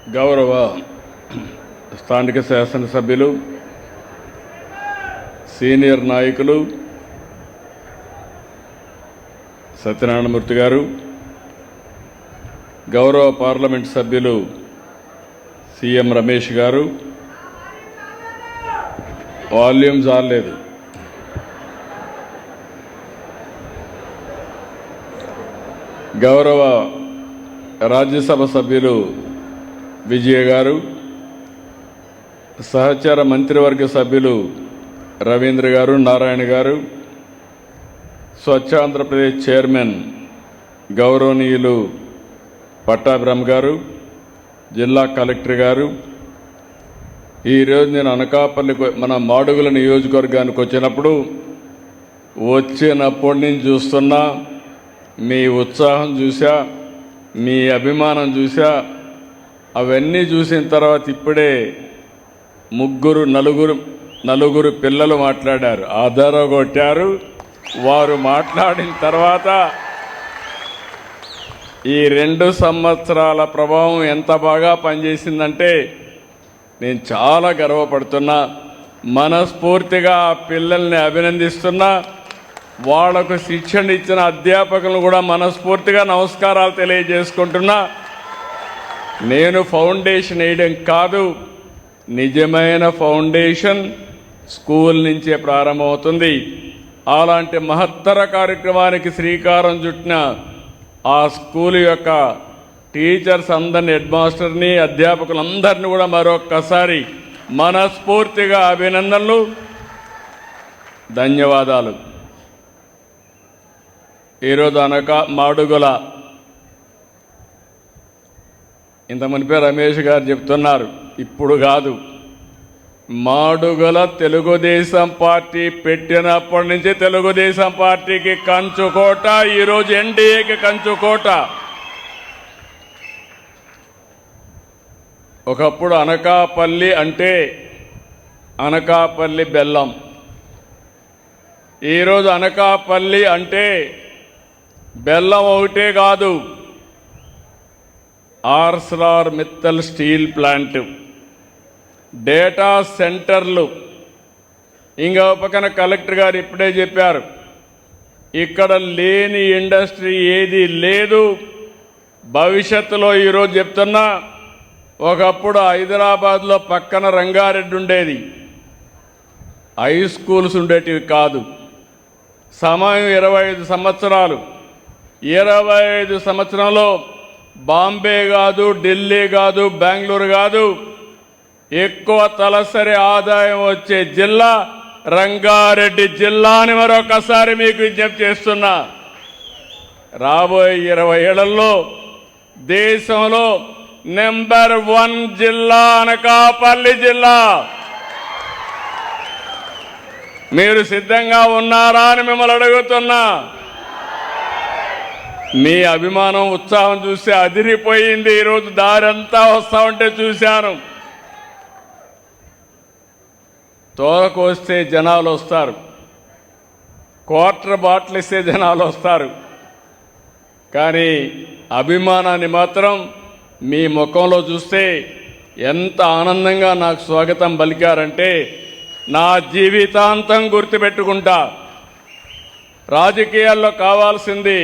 గౌరవ స్థానిక శాసనసభ్యులు, సీనియర్ నాయకులు సత్యనారాయణమూర్తి గారు, గౌరవ పార్లమెంట్ సభ్యులు సీఎం రమేష్ గారు, వాల్యూమ్ చాలలేదు, గౌరవ రాజ్యసభ సభ్యులు విజయ్ గారు, సహచర మంత్రివర్గ సభ్యులు రవీంద్ర గారు, నారాయణ గారు, స్వచ్ఛ ఆంధ్రప్రదేశ్ చైర్మన్ గౌరవనీయులు పట్టాభిరామ్ గారు, జిల్లా కలెక్టర్ గారు, ఈరోజు నేను అనకాపల్లి మన మాడుగుల నియోజకవర్గానికి వచ్చినప్పటి నుంచి చూస్తున్నా, మీ ఉత్సాహం చూసా, మీ అభిమానం చూసా. అవన్నీ చూసిన తర్వాత ఇప్పుడే నలుగురు పిల్లలు మాట్లాడారు, ఆధారగొట్టారు. వారు మాట్లాడిన తర్వాత ఈ 2 సంవత్సరాల ప్రభావం ఎంత బాగా పనిచేసిందంటే నేను చాలా గర్వపడుతున్నా. మనస్ఫూర్తిగా ఆ పిల్లల్ని అభినందిస్తున్నా. వాళ్లకు శిక్షణ ఇచ్చిన అధ్యాపకులను కూడా మనస్ఫూర్తిగా నమస్కారాలు తెలియజేసుకుంటున్నా. నేను ఫౌండేషన్ వేయడం కాదు, నిజమైన ఫౌండేషన్ స్కూల్ నుంచే ప్రారంభమవుతుంది. అలాంటి మహత్తర కార్యక్రమానికి శ్రీకారం చుట్టిన ఆ స్కూల్ యొక్క టీచర్స్ అందరినీ, హెడ్ మాస్టర్ని, అధ్యాపకులందరినీ కూడా మరొక్కసారి మనస్ఫూర్తిగా అభినందనలు, ధన్యవాదాలు. ఈరోజు మాడుగుల ఇంత మునిపే రమేష్ గారు చెప్తున్నారు, ఇప్పుడు కాదు, మాడుగుల తెలుగుదేశం పార్టీ పెట్టినప్పటి నుంచి తెలుగుదేశం పార్టీకి కంచుకోట, ఈరోజు ఎన్డీఏకి కంచుకోట. ఒకప్పుడు అనకాపల్లి అంటే అనకాపల్లి బెల్లం, ఈరోజు అనకాపల్లి అంటే బెల్లం ఒకటే కాదు, Arcelor Mittal steel plant, data సెంటర్లు. ఇంకా పక్కన కలెక్టర్ గారు ఇప్పుడే చెప్పారు, ఇక్కడ లేని ఇండస్ట్రీ ఏది లేదు. భవిష్యత్తులో ఈరోజు చెప్తున్నా, ఒకప్పుడు హైదరాబాద్లో పక్కన రంగారెడ్డి ఉండేది, హై స్కూల్స్ ఉండేటివి కాదు. సమయం 25 సంవత్సరాలు. 25 సంవత్సరంలో బాంబే కాదు, ఢిల్లీ కాదు, బెంగళూరు కాదు, ఎక్కువ తలసరి ఆదాయం వచ్చే జిల్లా రంగారెడ్డి జిల్లా అని మరొకసారి మీకు విజ్ఞప్తి చేస్తున్నా. రాబోయే 20 ఏళ్లలో దేశంలో నెంబర్ 1 జిల్లా అనకాపల్లి జిల్లా. మీరు సిద్ధంగా ఉన్నారా అని మిమ్మల్ని అడుగుతున్నా. మీ అభిమానం, ఉత్సాహం చూస్తే అదిరిపోయింది. ఈరోజు దారంతా వస్తా ఉంటే చూశాను. తోలకు వస్తే జనాలు వస్తారు, క్వార్టర్ బాటిల్ ఇస్తే జనాలు వస్తారు, కానీ అభిమానాన్ని మాత్రం మీ ముఖంలో చూస్తే ఎంత ఆనందంగా నాకు స్వాగతం పలికారంటే నా జీవితాంతం గుర్తుపెట్టుకుంటా. రాజకీయాల్లో కావాల్సింది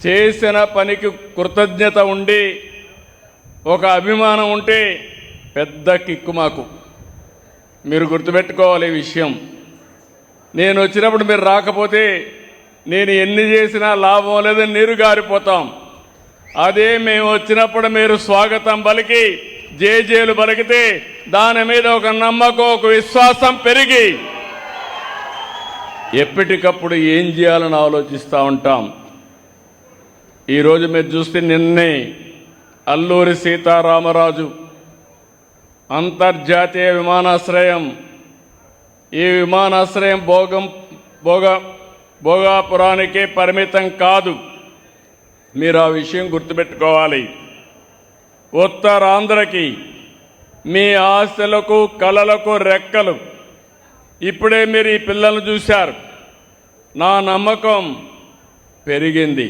చేసిన పనికి కృతజ్ఞత ఉండి ఒక అభిమానం ఉంటే పెద్ద కిక్కు మాకు. మీరు గుర్తుపెట్టుకోవాలి ఈ విషయం. నేను వచ్చినప్పుడు మీరు రాకపోతే నేను ఎన్ని చేసినా లాభం లేదని నీరు గారిపోతాం. అదే మేము వచ్చినప్పుడు మీరు స్వాగతం పలికి జేజేలు పలికితే దాని మీద ఒక నమ్మకం, ఒక విశ్వాసం పెరిగి ఎప్పటికప్పుడు ఏం చేయాలని ఆలోచిస్తూ ఉంటాం. ఈరోజు మీరు చూస్తే నిన్నే అల్లూరి సీతారామరాజు అంతర్జాతీయ విమానాశ్రయం, ఈ విమానాశ్రయం భోగాపురానికే పరిమితం కాదు. మీరు ఆ విషయం గుర్తుపెట్టుకోవాలి. ఉత్తరాంధ్రకి మీ ఆశలకు, కలలకు రెక్కలు. ఇప్పుడే మీరు ఈ పిల్లలను చూశారు. నా నమ్మకం పెరిగింది.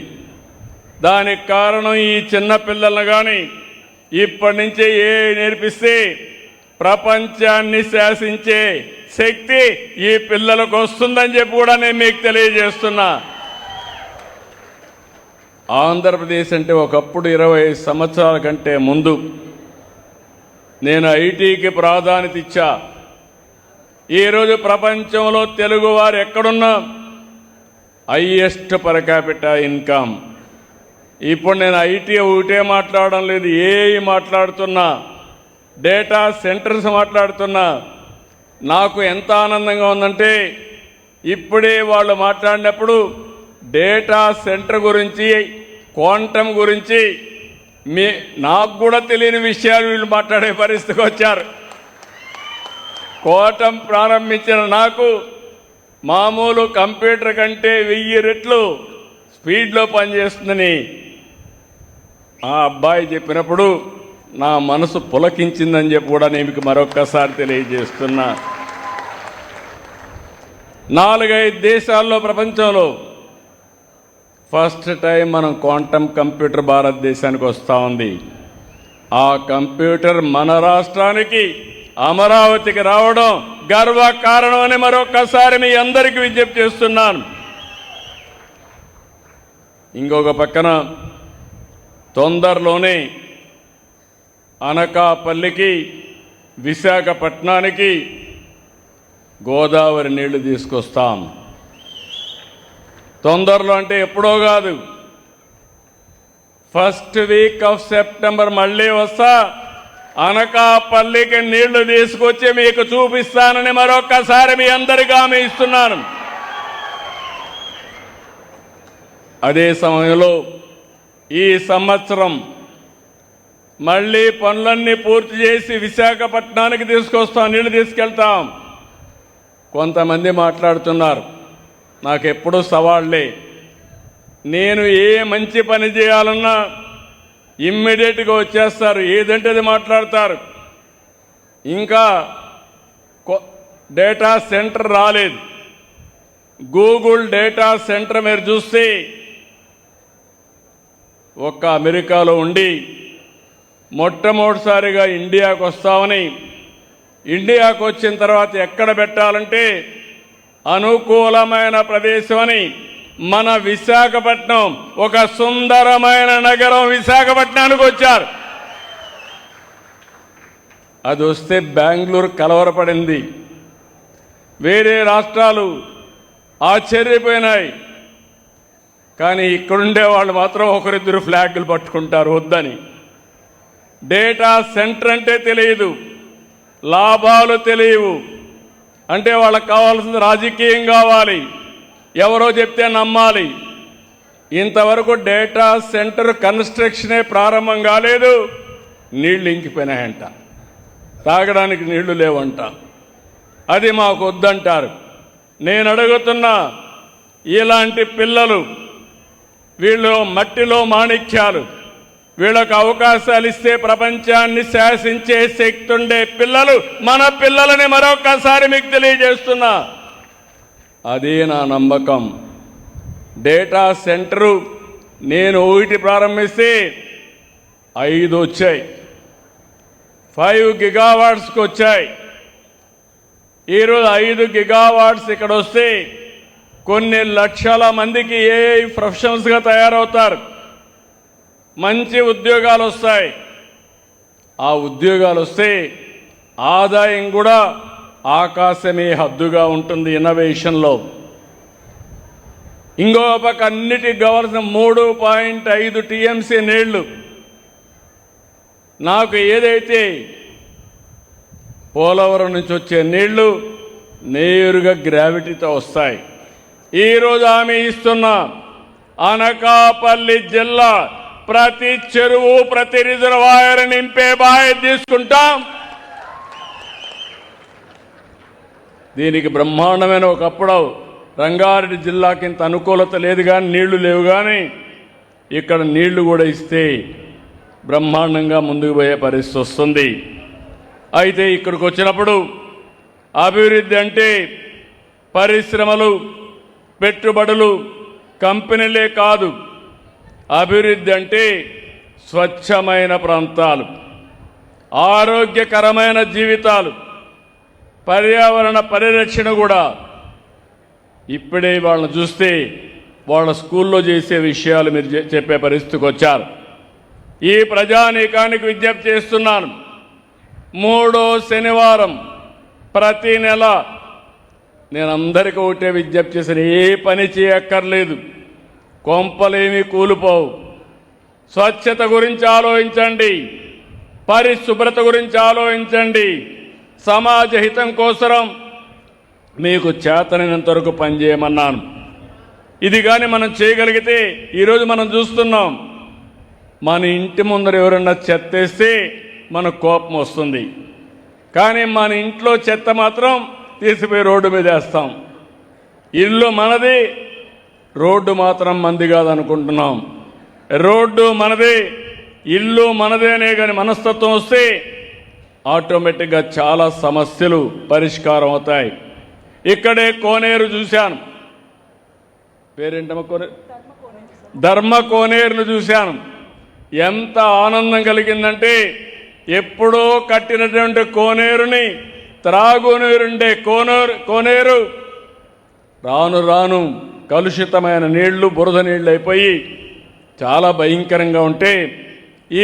దానికి కారణం ఈ చిన్న పిల్లలను కానీ, ఇప్పటి నుంచే నేర్పిస్తే ప్రపంచాన్ని శాసించే శక్తి ఈ పిల్లలకు వస్తుందని చెప్పి కూడా నేను మీకు తెలియజేస్తున్నా. ఆంధ్రప్రదేశ్ అంటే ఒకప్పుడు 25 సంవత్సరాల కంటే ముందు నేను ఐటీకి ప్రాధాన్యత ఇచ్చా. ఈరోజు ప్రపంచంలో తెలుగు వారు ఎక్కడున్నా హైయెస్ట్ పర్ క్యాపిటల్ ఇన్కమ్. ఇప్పుడు నేను ఐటీ ఒకటే మాట్లాడడం లేదు, ఏఐ మాట్లాడుతున్నా, డేటా సెంటర్స్ మాట్లాడుతున్నా. నాకు ఎంత ఆనందంగా ఉందంటే ఇప్పుడే వాళ్ళు మాట్లాడినప్పుడు డేటా సెంటర్ గురించి, క్వాంటమ్ గురించి నాకు కూడా తెలియని విషయాలు వీళ్ళు మాట్లాడే పరిస్థితికి వచ్చారు. క్వాంటమ్ ప్రారంభించిన నాకు మామూలు కంప్యూటర్ కంటే 1000 రెట్లు స్పీడ్లో పనిచేస్తుందని ఆ అబ్బాయి చెప్పినప్పుడు నా మనసు పులకించిందని చెప్పి కూడా నేను మీకు మరొక్కసారి తెలియజేస్తున్నా. 4-5 దేశాల్లో ప్రపంచంలో ఫస్ట్ టైం మనం క్వాంటమ్ కంప్యూటర్ భారతదేశానికి వస్తూ ఉంది. ఆ కంప్యూటర్ మన రాష్ట్రానికి అమరావతికి రావడం గర్వకారణం అని మరొక్కసారి మీ అందరికీ విజ్ఞప్తి చేస్తున్నాను. ఇంకొక పక్కన తొందరలోనే అనకాపల్లికి, విశాఖపట్నానికి గోదావరి నీళ్లు తీసుకొస్తాం. తొందరలో అంటే ఎప్పుడో కాదు, ఫస్ట్ వీక్ ఆఫ్ సెప్టెంబర్ మళ్ళీ వస్తా, అనకాపల్లికి నీళ్లు తీసుకొచ్చి మీకు చూపిస్తానని మరొక్కసారి మీ అందరికీ హామీ ఇస్తున్నాను. అదే సమయంలో ఈ సంవత్సరం మళ్ళీ పనులన్నీ పూర్తి చేసి విశాఖపట్నానికి తీసుకొస్తాం, నీళ్లు తీసుకెళ్తాం. కొంతమంది మాట్లాడుతున్నారు, నాకు ఎప్పుడూ సవాళ్లే. నేను ఏ మంచి పని చేయాలన్నా ఇమ్మీడియట్గా వచ్చేస్తారు, ఏదంటే అది మాట్లాడతారు. ఇంకా డేటా సెంటర్ రాలేదు. గూగుల్ డేటా సెంటర్ మీరు చూస్తే ఒక్క అమెరికాలో ఉండి మొట్టమొదటిసారిగా ఇండియాకు వస్తామని, ఇండియాకు వచ్చిన తర్వాత ఎక్కడ పెట్టాలంటే అనుకూలమైన ప్రదేశం అని మన విశాఖపట్నం, ఒక సుందరమైన నగరం విశాఖపట్నానికి వచ్చారు. అది వస్తే బెంగళూరు కలవరపడింది, వేరే రాష్ట్రాలు ఆశ్చర్యపోయినాయి. కానీ ఇక్కడుండే వాళ్ళు మాత్రం ఒకరిద్దరు ఫ్లాగులు పట్టుకుంటారు వద్దని. డేటా సెంటర్ అంటే తెలియదు, లాభాలు తెలియవు, అంటే వాళ్ళకి కావాల్సింది రాజకీయం కావాలి, ఎవరో చెప్తే నమ్మాలి. ఇంతవరకు డేటా సెంటర్ కన్స్ట్రక్షనే ప్రారంభం కాలేదు, నీళ్లు ఇంకిపోయినాయంట, తాగడానికి నీళ్లు లేవంట. అది మాకు వద్దంటారు. నేను అడుగుతున్నా, ఇలాంటి పిల్లలు, వీళ్ళు మట్టిలో మాణిక్యాలు, వీళ్ళకు అవకాశాలు ఇస్తే ప్రపంచాన్ని శాసించే శక్తి ఉండే పిల్లలు మన పిల్లలని మరొకసారి మీకు తెలియజేస్తున్నా. అదే నా నమ్మకం. డేటా సెంటరు నేను 1 ప్రారంభిస్తే 5 వచ్చాయి, 5 గిగావాట్స్కి వచ్చాయి. ఈరోజు 5 గిగావాట్స్ ఇక్కడ వస్తే కొన్ని లక్షల మందికి ఏఐ ప్రొఫెషనల్స్గా తయారవుతారు, మంచి ఉద్యోగాలు వస్తాయి. ఆ ఉద్యోగాలు వస్తే ఆదాయం కూడా ఆకాశమే హద్దుగా ఉంటుంది ఇన్నోవేషన్లో. ఇంకో పక్క అన్నిటికి కావాల్సిన 3.5 టీఎంసీ నీళ్లు. నాకు ఏదైతే పోలవరం నుంచి వచ్చే నీళ్లు నేరుగా గ్రావిటీతో వస్తాయి. ఈరోజు హామీ ఇస్తున్నా, అనకాపల్లి జిల్లా ప్రతి చెరువు, ప్రతి రిజర్వాయర్ నింపే బాధ్యత తీసుకుంటాం. దీనికి బ్రహ్మాండమైన, ఒకప్పుడు రంగారెడ్డి జిల్లాకి ఇంత అనుకూలత లేదు కానీ, నీళ్లు లేవు కానీ, ఇక్కడ నీళ్లు కూడా ఇస్తే బ్రహ్మాండంగా ముందుకు పోయే పరిస్థితి వస్తుంది. అయితే ఇక్కడికి వచ్చినప్పుడు అభివృద్ధి అంటే పరిశ్రమలు, పెట్టుబడులు, కంపెనీలే కాదు. అభివృద్ధి అంటే స్వచ్ఛమైన ప్రాంతాలు, ఆరోగ్యకరమైన జీవితాలు, పర్యావరణ పరిరక్షణ కూడా ఇప్పుడే వాళ్ళని చూస్తే వాళ్ళ స్కూల్లో చేసే విషయాలు మీరు చెప్పే పరిస్థితికి వచ్చారు. ఈ ప్రజానీకానికి విజ్ఞప్తి చేస్తున్నాను, 3వ శనివారం ప్రతి నెల నేను అందరికీ ఒకటే విజ్ఞప్తి చేసిన, ఏ పని చేయక్కర్లేదు, కొంపలేమీ కూలిపోవు. స్వచ్ఛత గురించి ఆలోచించండి, పరిశుభ్రత గురించి ఆలోచించండి, సమాజ హితం కోసం మీకు చేతనైనంత వరకు పనిచేయమన్నాను. ఇది కానీ మనం చేయగలిగితే, ఈరోజు మనం చూస్తున్నాం, మన ఇంటి ముందర ఎవరన్నా చెత్తేస్తే మనకు కోపం వస్తుంది, కానీ మన ఇంట్లో చెత్త మాత్రం తీసిపోయి రోడ్డు మీద వేస్తాం. ఇల్లు మనది, రోడ్డు మాత్రం మంది కాదనుకుంటున్నాం. రోడ్డు మనది, ఇల్లు మనదే అనే కానీ మనస్తత్వం వస్తే ఆటోమేటిక్గా చాలా సమస్యలు పరిష్కారం అవుతాయి. ఇక్కడే కోనేరు చూశాను, పేరేంటమ్మ కోనేరు, ధర్మ కోనేరును చూశాను. ఎంత ఆనందం కలిగిందంటే, ఎప్పుడో కట్టినటువంటి కోనేరుని, త్రాగునీరుండే కోనేరు రాను రాను కలుషితమైన నీళ్లు, బురద నీళ్ళు అయిపోయి చాలా భయంకరంగా ఉంటే,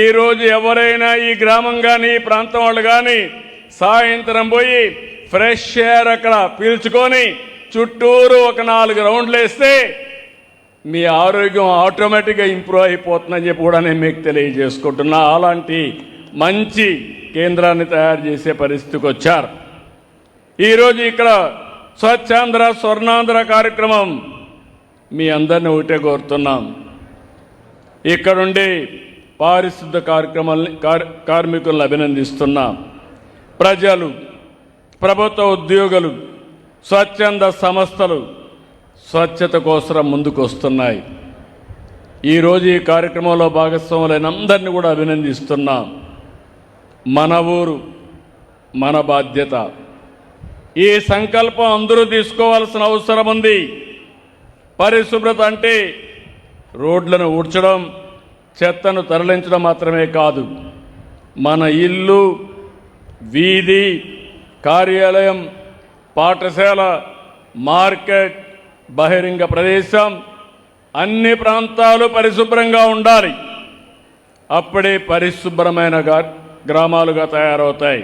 ఈరోజు ఎవరైనా ఈ గ్రామం కానీ ఈ ప్రాంతం వాళ్ళు కానీ సాయంత్రం పోయి ఫ్రెష్ ఎయిర్ అక్కడ పీల్చుకొని చుట్టూరు ఒక 4 రౌండ్లు వేస్తే మీ ఆరోగ్యం ఆటోమేటిక్గా ఇంప్రూవ్ అయిపోతుందని చెప్పి కూడా నేను మీకు తెలియజేసుకుంటున్నా. అలాంటి మంచి కేంద్రాన్ని తయారు చేసే పరిస్థితికి వచ్చారు. ఈరోజు ఇక్కడ స్వచ్ఛాంధ్ర స్వర్ణాంధ్ర కార్యక్రమం మీ అందరినీ ఒకటే కోరుతున్నాం, ఇక్కడుండి పారిశుద్ధ కార్మికులను అభినందిస్తున్నాం. ప్రజలు, ప్రభుత్వ ఉద్యోగులు, స్వచ్ఛంద సంస్థలు స్వచ్ఛత కోసం ముందుకు వస్తున్నాయి. ఈరోజు ఈ కార్యక్రమంలో భాగస్వాములైన అందరినీ కూడా అభినందిస్తున్నాం. మన ఊరు మన బాధ్యత, ఈ సంకల్పం అందరూ తీసుకోవాల్సిన అవసరం ఉంది. పరిశుభ్రత అంటే రోడ్లను ఊడ్చడం, చెత్తను తరలించడం మాత్రమే కాదు, మన ఇల్లు, వీధి, కార్యాలయం, పాఠశాల, మార్కెట్, బహిరంగ ప్రదేశం, అన్ని ప్రాంతాలు పరిశుభ్రంగా ఉండాలి. అప్పుడే పరిశుభ్రమైన గ్రామాలుగా తయారవుతాయి.